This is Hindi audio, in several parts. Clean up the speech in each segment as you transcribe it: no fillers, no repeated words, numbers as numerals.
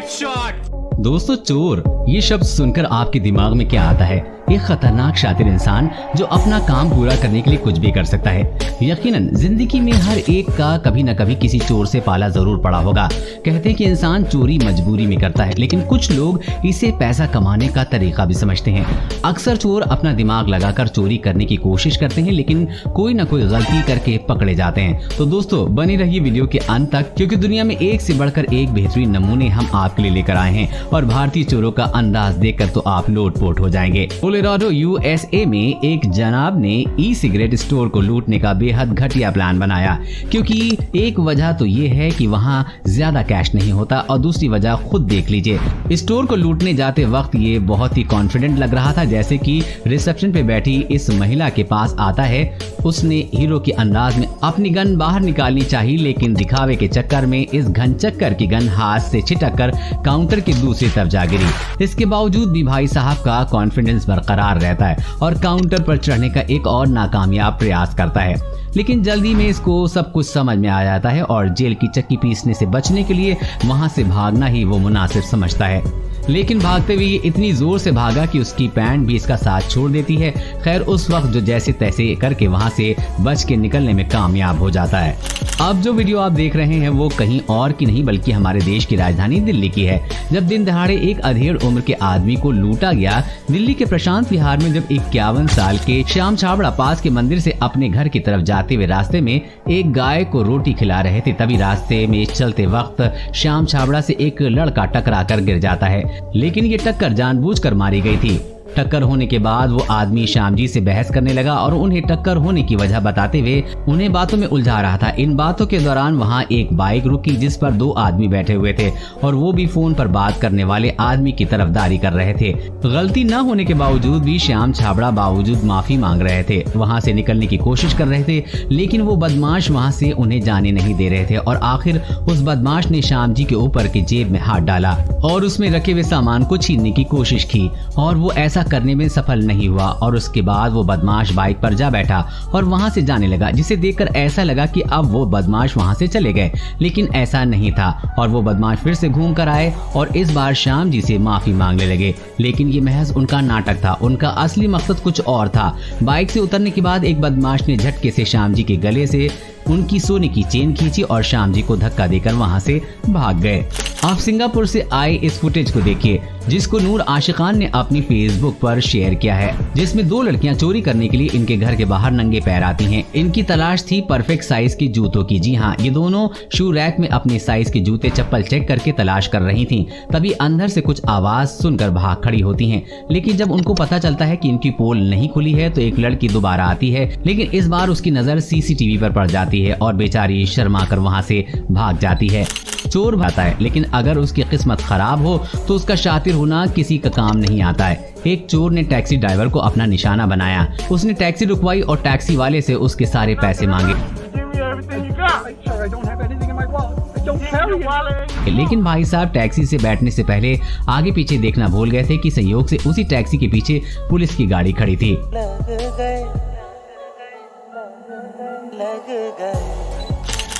हेडशॉट। दोस्तों, चोर ये शब्द सुनकर आपके दिमाग में क्या आता है? एक खतरनाक शातिर इंसान जो अपना काम पूरा करने के लिए कुछ भी कर सकता है। यकीनन जिंदगी में हर एक का कभी न कभी किसी चोर से पाला जरूर पड़ा होगा। कहते हैं कि इंसान चोरी मजबूरी में करता है, लेकिन कुछ लोग इसे पैसा कमाने का तरीका भी समझते हैं। अक्सर चोर अपना दिमाग लगाकर चोरी करने की कोशिश करते हैं, लेकिन कोई न कोई गलती करके पकड़े जाते हैं। तो दोस्तों, बनी रहिए वीडियो के अंत तक, क्योंकि दुनिया में एक से बढ़कर एक बेहतरीन नमूने हम आपके लिए लेकर आए हैं और भारतीय चोरों का अंदाज देखकर तो आप लोटपोट हो जाएंगे। कोलोराडो यूएसए में एक जनाब ने ई सिगरेट स्टोर को लूटने का बेहद घटिया प्लान बनाया, क्योंकि एक वजह तो ये है कि वहाँ ज्यादा कैश नहीं होता और दूसरी वजह खुद देख लीजिए। स्टोर को लूटने जाते वक्त ये बहुत ही कॉन्फिडेंट लग रहा था, जैसे कि रिसेप्शन पे बैठी इस महिला के पास आता है। उसने हीरो के अंदाज में अपनी गन बाहर निकालनी चाहिए, लेकिन दिखावे के चक्कर में इस घन चक्कर की गन हाथ से छिटक कर काउंटर के दूसरी तरफ जा गिरी। इसके बावजूद भी भाई साहब का कॉन्फिडेंस बरकरार रहता है और काउंटर पर चढ़ने का एक और नाकामयाब प्रयास करता है, लेकिन जल्दी में इसको सब कुछ समझ में आ जाता है और जेल की चक्की पीसने से बचने के लिए वहां से भागना ही वो मुनासिब समझता है। लेकिन भागते हुए ये इतनी जोर से भागा कि उसकी पैंट भी इसका साथ छोड़ देती है। खैर, उस वक्त जो जैसे तैसे करके वहां से बच के निकलने में कामयाब हो जाता है। अब जो वीडियो आप देख रहे हैं वो कहीं और की नहीं बल्कि हमारे देश की राजधानी दिल्ली की है। जब दिन दहाड़े एक अधेड़ उम्र के आदमी को लूटा गया। दिल्ली के प्रशांत विहार में जब 51 साल के श्याम छाबड़ा पास के मंदिर से अपने घर की तरफ जाते हुए रास्ते में एक गाय को रोटी खिला रहे थे, तभी रास्ते में चलते वक्त श्याम छाबड़ा से एक लड़का टकरा कर गिर जाता है, लेकिन ये टक्कर जानबूझकर मारी गई थी। टक्कर होने के बाद वो आदमी श्याम जी से बहस करने लगा और उन्हें टक्कर होने की वजह बताते हुए उन्हें बातों में उलझा रहा था। इन बातों के दौरान वहाँ एक बाइक रुकी जिस पर 2 आदमी बैठे हुए थे और वो भी फोन पर बात करने वाले आदमी की तरफदारी कर रहे थे। गलती न होने के बावजूद भी श्याम छाबड़ा बावजूद माफी मांग रहे थे, वहाँ से निकलने की कोशिश कर रहे थे, लेकिन वो बदमाश वहाँ से उन्हें जाने नहीं दे रहे थे और आखिर उस बदमाश ने श्याम जी के ऊपर की जेब में हाथ डाला और उसमें रखे हुए सामान को छीनने की कोशिश की और वो ऐसा करने में सफल नहीं हुआ और उसके बाद वो बदमाश बाइक पर जा बैठा और वहां से जाने लगा, जिसे देखकर ऐसा लगा कि अब वो बदमाश वहां से चले गए, लेकिन ऐसा नहीं था और वो बदमाश फिर से घूम कर आए और इस बार श्याम जी से माफी मांगने लगे। लेकिन ये महज उनका नाटक था, उनका असली मकसद कुछ और था। बाइक से उतरने के बाद एक बदमाश ने झटके से श्याम जी के गले से उनकी सोने की चेन खींची और श्याम जी को धक्का देकर वहां से भाग गए। आप सिंगापुर से आए इस फुटेज को देखिए, जिसको नूर आशिकान ने अपनी फेसबुक पर शेयर किया है, जिसमें 2 लड़कियां चोरी करने के लिए इनके घर के बाहर नंगे पैर आती हैं। इनकी तलाश थी परफेक्ट साइज के जूतों की। जी हाँ, ये दोनों शू रैक में अपने साइज के जूते चप्पल चेक करके तलाश कर रही थीं। तभी अंदर से कुछ आवाज सुनकर भाग खड़ी होती हैं, लेकिन जब उनको पता चलता है कि इनकी पोल नहीं खुली है तो एक लड़की दोबारा आती है, लेकिन इस बार उसकी नजर सीसीटीवी पर पड़ जाती है और बेचारी शर्मा कर वहाँ से भाग जाती है। चोर भागता है, लेकिन अगर उसकी किस्मत खराब हो तो उसका शातिर होना किसी का काम नहीं आता है। एक चोर ने टैक्सी ड्राइवर को अपना निशाना बनाया। उसने टैक्सी रुकवाई और टैक्सी वाले से उसके सारे पैसे मांगे, लेकिन भाई साहब टैक्सी से बैठने से पहले आगे पीछे देखना भूल गए थे कि संयोग से उसी टैक्सी के पीछे पुलिस की गाड़ी खड़ी थी।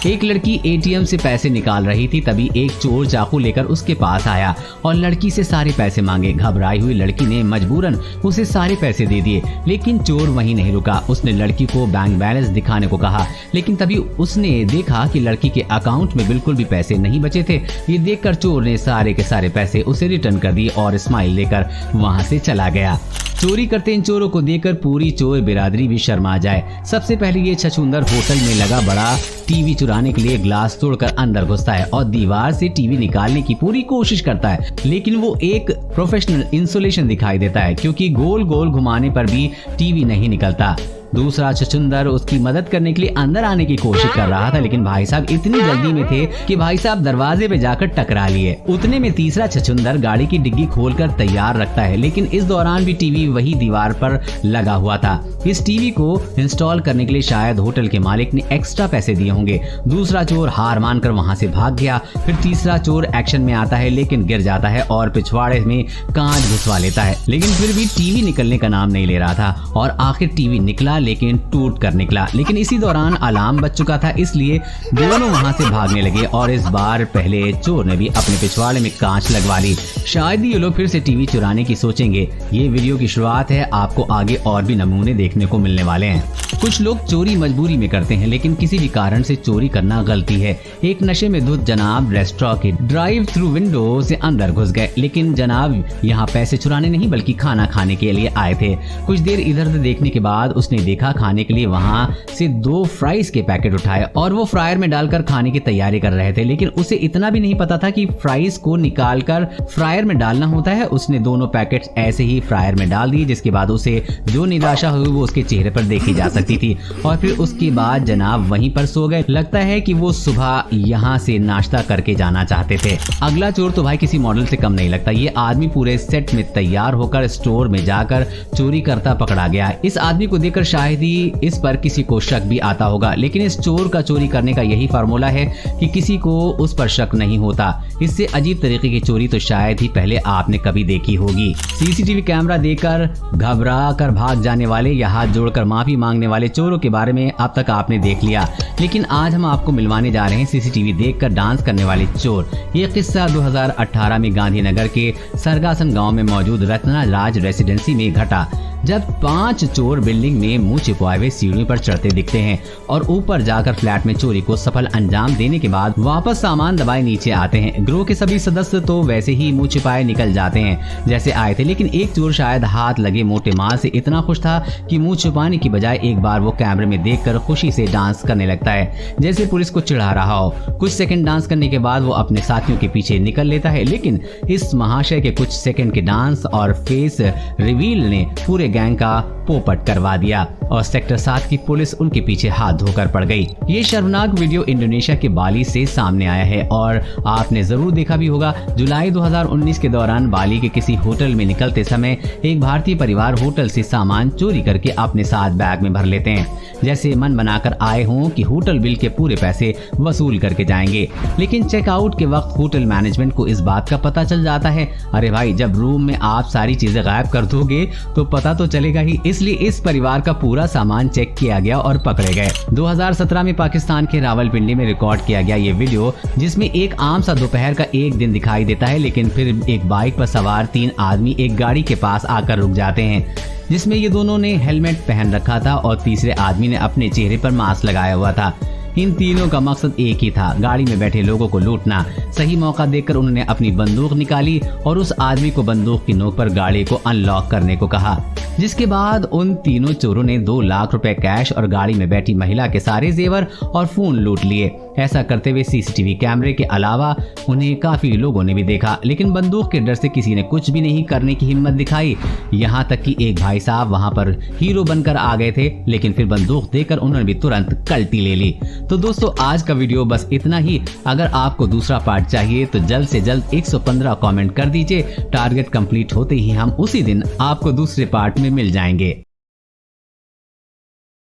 एक लड़की एटीएम से पैसे निकाल रही थी, तभी एक चोर चाकू लेकर उसके पास आया और लड़की से सारे पैसे मांगे। घबराई हुई लड़की ने मजबूरन उसे सारे पैसे दे दिए, लेकिन चोर वहीं नहीं रुका। उसने लड़की को बैंक बैलेंस दिखाने को कहा, लेकिन तभी उसने देखा कि लड़की के अकाउंट में बिल्कुल भी पैसे नहीं बचे थे। ये देखकर चोर ने सारे के सारे पैसे उसे रिटर्न कर दिए और स्माइल लेकर वहाँ से चला गया। चोरी करते इन चोरों को देखकर पूरी चोर बिरादरी भी शर्मा जाए। सबसे पहले ये छछूंदर होटल में लगा बड़ा टीवी चुराने के लिए ग्लास तोड़कर अंदर घुसता है और दीवार से टीवी निकालने की पूरी कोशिश करता है, लेकिन वो एक प्रोफेशनल इंसुलेशन दिखाई देता है, क्योंकि गोल गोल घुमाने पर भी टीवी नहीं निकलता। दूसरा छछूंदर उसकी मदद करने के लिए अंदर आने की कोशिश कर रहा था, लेकिन भाई साहब इतनी जल्दी में थे कि भाई साहब दरवाजे पे जाकर टकरा लिए। उतने में तीसरा छछूंदर गाड़ी की डिग्गी खोलकर तैयार रखता है, लेकिन इस दौरान भी टीवी वही दीवार पर लगा हुआ था। इस टीवी को इंस्टॉल करने के लिए शायद होटल के मालिक ने एक्स्ट्रा पैसे दिए होंगे। दूसरा चोर हार मानकर वहां से भाग गया। फिर तीसरा चोर एक्शन में आता है, लेकिन गिर जाता है और पिछवाड़े में कांच घुसवा लेता है, लेकिन फिर भी टीवी निकलने का नाम नहीं ले रहा था और आखिर टीवी निकला, लेकिन टूट कर निकला। लेकिन इसी दौरान अलार्म बज चुका था, इसलिए दोनों वहां से भागने लगे और इस बार पहले चोर ने भी अपने पिछवाड़े में कांच लगवा ली। शायद ये लोग फिर से टीवी चुराने की सोचेंगे। ये वीडियो की शुरुआत है, आपको आगे और भी नमूने देखने को मिलने वाले हैं। कुछ लोग चोरी मजबूरी में करते हैं, लेकिन किसी भी कारण से चोरी करना गलती है। एक नशे में धुत जनाब रेस्टोरेंट के ड्राइव थ्रू विंडो से अंदर घुस गए, लेकिन जनाब यहाँ पैसे चुराने नहीं बल्कि खाना खाने के लिए आए थे। कुछ देर इधर उधर देखने के बाद उसने देखा खाने के लिए वहाँ से 2 फ्राइज के पैकेट उठाए और वो फ्रायर में डालकर खाने की तैयारी कर रहे थे। लेकिन उसे इतना भी नहीं पता था कि फ्राइज को निकालकर फ्रायर में डालना होता है। उसने दोनों पैकेट्स ऐसे ही फ्रायर में डाल दिए, जिसके बाद उसे जो निराशा हुई वो उसके चेहरे पर देखी जा सकती थी। और फिर उसके बाद जनाब वहीं पर सो गए। लगता है कि वो सुबह यहाँ से नाश्ता करके जाना चाहते थे। अगला चोर तो भाई किसी मॉडल से कम नहीं लगता। ये आदमी पूरे सेट में तैयार होकर स्टोर में जाकर चोरी करता पकड़ा गया। इस आदमी को देखकर शायद ही इस पर किसी को शक भी आता होगा, लेकिन इस चोर का चोरी करने का यही फार्मूला है कि किसी को उस पर शक नहीं होता। इससे अजीब तरीके की चोरी तो शायद ही पहले आपने कभी देखी होगी। सीसीटीवी कैमरा देखकर घबरा कर भाग जाने वाले या हाथ जोड़कर माफी मांगने वाले चोरों के बारे में अब तक आपने देख लिया, लेकिन आज हम आपको मिलवाने जा रहे हैं सीसीटीवी देखकर डांस करने वाले चोर। ये किस्सा 2018 में गांधीनगर के सरगासन गांव में मौजूद रत्ना राज रेसिडेंसी में घटा, जब 5 चोर बिल्डिंग में मुंह छिपाए हुए सीढ़ियों पर चढ़ते दिखते हैं और ऊपर जाकर फ्लैट में चोरी को सफल अंजाम देने के बाद वापस सामान दबाए नीचे आते हैं। गिरोह के सभी सदस्य तो वैसे ही मुंह छिपाए निकल जाते हैं जैसे आए थे, लेकिन एक चोर शायद हाथ लगे मोटे माल से इतना खुश था कि मुंह छुपाने की बजाय एक बार वो कैमरे में देखकर खुशी से डांस करने लगता है, जैसे पुलिस को चिढ़ा रहा हो। कुछ सेकंड डांस करने के बाद वो अपने साथियों के पीछे निकल लेता है, लेकिन इस महाशय के कुछ सेकंड के डांस और फेस रिवील ने पूरे गैंग का पोपट करवा दिया और सेक्टर 7 की पुलिस उनके पीछे हाथ धोकर पड़ गई। ये शर्मनाक वीडियो इंडोनेशिया के बाली से सामने आया है और आपने जरूर देखा भी होगा। जुलाई 2019 के दौरान बाली के किसी होटल में निकलते समय एक भारतीय परिवार होटल से सामान चोरी करके अपने साथ बैग में भर लेते हैं, जैसे मन बनाकर आए हों कि होटल बिल के पूरे पैसे वसूल करके जाएंगे। लेकिन चेकआउट के वक्त होटल मैनेजमेंट को इस बात का पता चल जाता है। अरे भाई, जब रूम में आप सारी चीजें गायब कर दोगे तो पता तो चलेगा ही। इसलिए इस परिवार का पूरा सामान चेक किया गया और पकड़े गए। 2017 में पाकिस्तान के रावलपिंडी में रिकॉर्ड किया गया ये वीडियो, जिसमें एक आम सा दोपहर का एक दिन दिखाई देता है, लेकिन फिर एक बाइक पर सवार 3 आदमी एक गाड़ी के पास आकर रुक जाते हैं, जिसमें ये दोनों ने हेलमेट पहन रखा था और तीसरे आदमी ने अपने चेहरे पर मास्क लगाया हुआ था। इन तीनों का मकसद एक ही था, गाड़ी में बैठे लोगों को लूटना। सही मौका देखकर उन्होंने अपनी बंदूक निकाली और उस आदमी को बंदूक की नोक पर गाड़ी को अनलॉक करने को कहा, जिसके बाद उन तीनों चोरों ने 2 लाख रुपए कैश और गाड़ी में बैठी महिला के सारे जेवर और फोन लूट लिए। ऐसा करते हुए सीसीटीवी कैमरे के अलावा उन्हें काफी लोगों ने भी देखा, लेकिन बंदूक के डर से किसी ने कुछ भी नहीं करने की हिम्मत दिखाई। यहाँ तक कि एक भाई साहब वहाँ पर हीरो बनकर आ गए थे, लेकिन फिर बंदूक देकर उन्होंने भी तुरंत कल्टी ले ली। तो दोस्तों, आज का वीडियो बस इतना ही। अगर आपको दूसरा पार्ट चाहिए तो जल्द से जल्द 115 कमेंट कर दीजिए। टारगेट कंप्लीट होते ही हम उसी दिन आपको दूसरे पार्ट में मिल जाएंगे।